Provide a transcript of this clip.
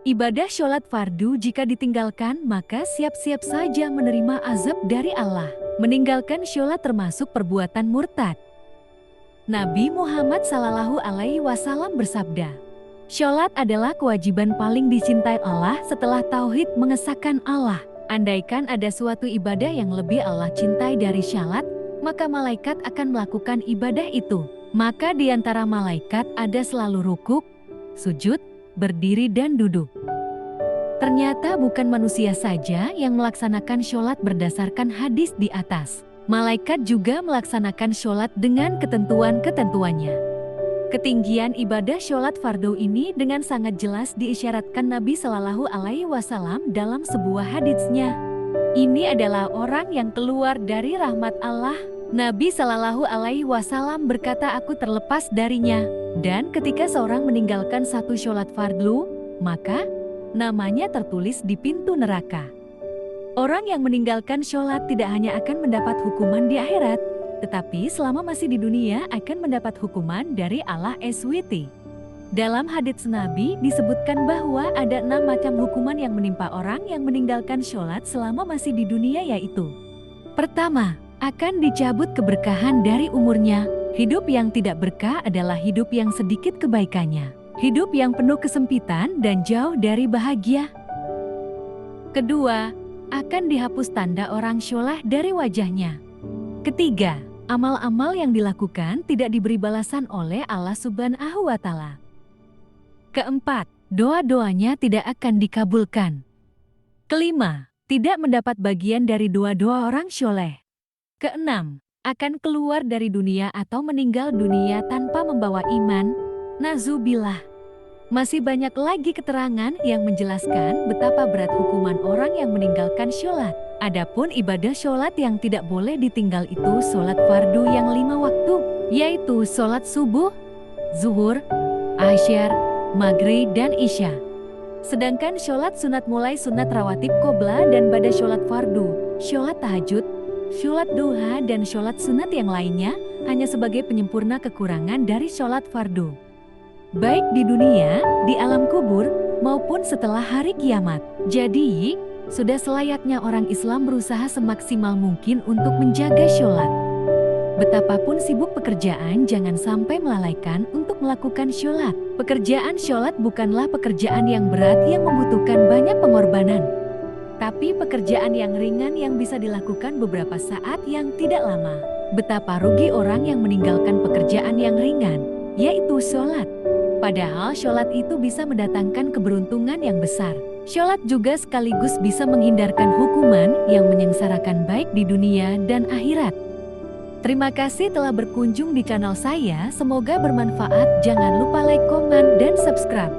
Ibadah sholat fardu jika ditinggalkan maka siap-siap saja menerima azab dari Allah. Meninggalkan sholat termasuk perbuatan murtad. Nabi Muhammad SAW bersabda, "Sholat adalah kewajiban paling dicintai Allah setelah tauhid mengesahkan Allah. Andaikan ada suatu ibadah yang lebih Allah cintai dari sholat, maka malaikat akan melakukan ibadah itu. Maka di antara malaikat ada selalu rukuk, sujud, berdiri dan duduk." Ternyata bukan manusia saja yang melaksanakan sholat berdasarkan hadis di atas. Malaikat juga melaksanakan sholat dengan ketentuan-ketentuannya. Ketinggian ibadah sholat fardu ini dengan sangat jelas diisyaratkan Nabi SAW dalam sebuah haditsnya. Ini adalah orang yang keluar dari rahmat Allah. Nabi SAW berkata, "Aku terlepas darinya." Dan ketika seorang meninggalkan satu sholat fardu, maka namanya tertulis di pintu neraka. Orang yang meninggalkan sholat tidak hanya akan mendapat hukuman di akhirat, tetapi selama masih di dunia akan mendapat hukuman dari Allah SWT. Dalam hadits Nabi disebutkan bahwa ada 6 macam hukuman yang menimpa orang yang meninggalkan sholat selama masih di dunia, yaitu: pertama, akan dicabut keberkahan dari umurnya. Hidup yang tidak berkah adalah hidup yang sedikit kebaikannya. Hidup yang penuh kesempitan dan jauh dari bahagia. Kedua, akan dihapus tanda orang syoleh dari wajahnya. Ketiga, amal-amal yang dilakukan tidak diberi balasan oleh Allah Subhanahu wa Ta'ala. Keempat, doa-doanya tidak akan dikabulkan. Kelima, tidak mendapat bagian dari doa-doa orang syoleh. Keenam, akan keluar dari dunia atau meninggal dunia tanpa membawa iman. Nazubillah. Masih banyak lagi keterangan yang menjelaskan betapa berat hukuman orang yang meninggalkan sholat. Adapun ibadah sholat yang tidak boleh ditinggal itu sholat fardu yang 5 waktu, yaitu sholat subuh, zuhur, asyar, maghrib, dan isya. Sedangkan sholat sunat mulai sunat rawatib qobla dan ba'da sholat fardu, sholat tahajud, sholat duha, dan sholat sunat yang lainnya hanya sebagai penyempurna kekurangan dari sholat fardu. Baik di dunia, di alam kubur, maupun setelah hari kiamat. Jadi, sudah selayaknya orang Islam berusaha semaksimal mungkin untuk menjaga sholat. Betapapun sibuk pekerjaan, jangan sampai melalaikan untuk melakukan sholat. Pekerjaan sholat bukanlah pekerjaan yang berat yang membutuhkan banyak pengorbanan, tapi pekerjaan yang ringan yang bisa dilakukan beberapa saat yang tidak lama. Betapa rugi orang yang meninggalkan pekerjaan yang ringan, yaitu sholat. Padahal sholat itu bisa mendatangkan keberuntungan yang besar. Sholat juga sekaligus bisa menghindarkan hukuman yang menyengsarakan baik di dunia dan akhirat. Terima kasih telah berkunjung di channel saya, semoga bermanfaat. Jangan lupa like, komen, dan subscribe.